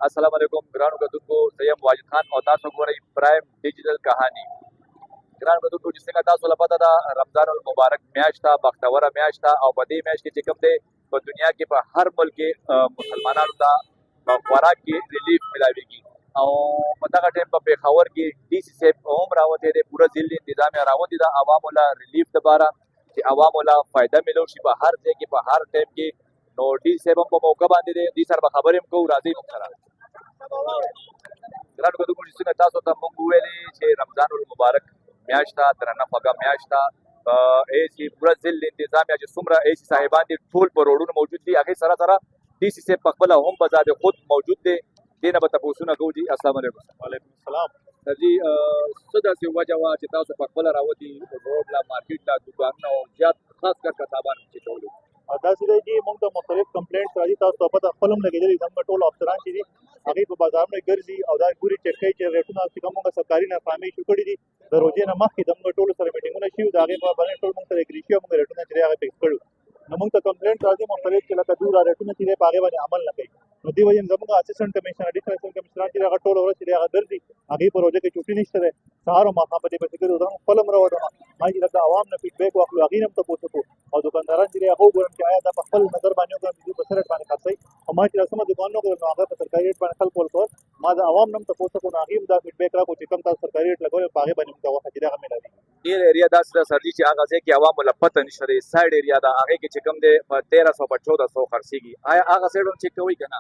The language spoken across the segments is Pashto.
अस्सलाम वालेकुम ګرانو کتونکو زه یم واجد خان او تاسو ګورئ پرایم ډیجیټل کہانی ګرانو کتونکو چې څنګه تاسو له پته ده رمضان المبارک میاشت ده بختوره میاشت ده او په دې میاشت کې چې کوم دی په دنیا کې په هر ملک کې مسلمانانو ته په خوراک کې ریلیف ملاویږي او په دغه ټایم په پېښور کې ډي سي صاحب هم راوتی دی پوره ځل انتظام یې راوتی ده عوامو له ریلیف دپاره چې عوامو له فایده ملو شي په هر ځای کې په هر ټایم کې نو ډي سي صاحب هم په موقع باندې دی دې سره به خبرې هم کوو راځئ موږ سره ګرانو کتونکو چې څنګه تاسو ته موږ وویلې چې رمضان المبارک میاشت ده درنه خوږه میاشت ده ایسي پوره ځل انتظام یا چې څومره ایسي صاحبان دي ټول په روډونو موجود دي هغې سره سره ډي سي صاحب پخپله هم په ذات خود موجود دی دې نه به تپوسونه کوو جي السلام علیکم وعلیکم السلام سر جي څه داسې وجه وه چې تاسو پخپله راوتي روډ له مارکیټ له دوکانونه او زیات خاص کر کسابان چې چولو داسې دی چې موږ ته مختلف کمپلینټ راځي تاسو ته پته خپل هم لګېدلي زموږ ټول افسران چې دي هغوی په بازارونو کې ګرځي او دا ګوري چک کوي چې ریټونه چې کوم موږ سرکاري ناکامۍ ایشو کړي دي د روژې نه مخکې زموږ ټولو سره میټینګونه شوي د هغې په باندې ټول موږ سره اګري شي او موږ ریټونه چې دی هغه فکس کړو نو موږ ته کمپلینټ راځي مختلف چې لکه دوی ریټونه چې دی په هغې باندې عمل نه کوي نو دې وجې زموږ اسسټنټ کمیشنر اډیشنل اسسټنټ کمیشنر چې هغه ټول ورځ چې دی هغه ګرځي هغې په روژه کې چوټي نشته دی سهار او ماښام په دې پسې ګرځو زه هم خپل هم راوړم ما چې لکه عوام نه فیډبیک واخلو هغې نه هم تپوس وکړو او دوکانداران چې دی هغه وګورم چې آیا دا په خپل نظر باندې وکړم چې دوی په څه ریټ باندې خرڅوي او ما چې دا څومره دوکانونه وکړل نو هغه په سرکاري ریټ باندې خلک ورکول ما د عوام نه هم تپوس وکړو نو هغې هم دا فیډبیک راکړو چې کوم تاسو سرکاري ریټ لګوئ په هغې باندې موږ ته غوښه چې دی هغه میلاوي ډېر ایریا داسې ده سر جي چې هغه ځای کې عوامو له پته نشته دی سایډ ایریا ده هغې کې چې کوم دی په 1300 په 1400 خرڅېږي آیا هغه سایډ هم چیک کوئ که نه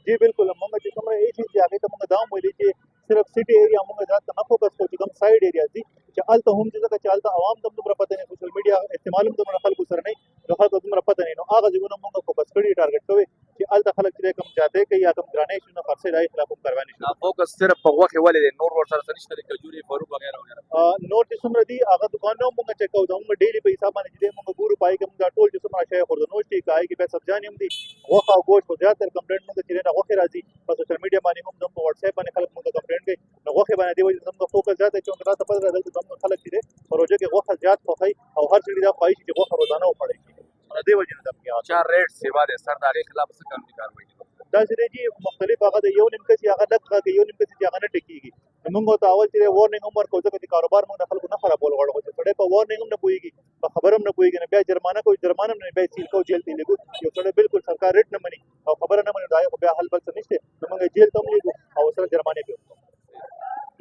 جی بالکل موږ چې څومره ای چیز دی هغې ته موږ دا هم ویلي چې صرف سټي ایریا موږ ځان ته نه فوکس کوو چې کوم سایډ ایریا دي چې هلته هم چې ځکه چې هلته عوام ته هم دومره پته نه سوشل میډیا استعمال هم دومره خلکو سره نه نو خلکو دومره پته نه نو هغه ځایونه موږ فوکس کړي ټارګټ کوي چې هلته خلک چې کوم جاتی کوي یا کوم ګرانۍ شي نو خرڅې د هغې خلاف هم کاروانې شي فوکس صرف په غوښې ولې دی نور ورسره څه نشته دی کجورې فروټ وغیره وغیره نور چې څومره دي هغه دوکانونه هم موږ چک کوو زموږ ډیلي په حساب باندې چې دی موږ ګورو په هغې کې موږ دا ټول چې څومره شی خوردنوش دي که هغې کې بیا سبزیانې هم دي غوښه او ګوشت خو زیاتره کمپلینټ موږ چې دی نه غوښې راځي په سوشل میډیا باندې هم زموږ په وټساپ باندې خلک موږ ته کمپلینټ کوي نو غوښې باندې دې وجې زموږ فوکس زیات دی چې موږ راته پته ده دلته زموږ خلک چې دی په روژه کې غوښه زیات خوښوي او هر سړي دا خواهي چې غوښه روزانه وخوړی شي نو دې وجې نه زموږ چا ریټ سیوا دی سر د هغې خلاف څه قانوني کاروایي داسې دی چې مختلف هغه د یو نیم کس هغه لږ غږ یو نیم کس چې هغه نه ټکېږي نو موږ ورته اول چې دی وارننګ هم ورکوو ځکه چې کاروبار موږ د خلکو نه خرابول غواړو خو چې سړی په وارننګ هم نه پوهېږي په خبره هم نه پوهېږي نو بیا جرمانه کوي جرمانه هم نه بیا سیل کوو جیل ته یې لېږو یو سړی بالکل سرکار ریټ نه مني او خبره نه مني نو د هغې خو بیا حل بل څه نشته نو موږ یې جیل ته هم لېږو او ورسره جرمانې پرې ورکوو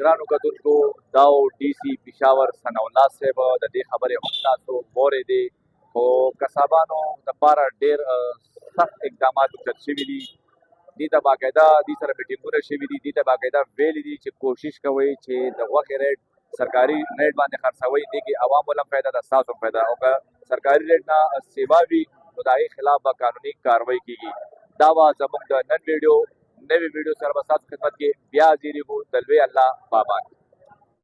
ګرانو کتونکو دا و ډي سي پېښور ثناءالله صاحب د دې خبرې هم تاسو واورېدې خو قصابانو دپاره ډېر سخت اقدامات اوچت شوي دي دې ته باقاعده دې سره میټینګونه شوي دي دې ته باقاعده ویلي دي چې کوشش کوئ چې د غوښې ریټ سرکاري ریټ باندې خرڅوئ دې کې عوامو له هم فایده ده ستاسو هم فایده او که سرکاري ریټ نه سیوا وي نو د هغې خلاف به قانوني کاروایي کېږي دا به زموږ د نن ویډیو نوې ویډیو سره به ستاسو خدمت کې بیا حاضرېږو د لوی الله پامان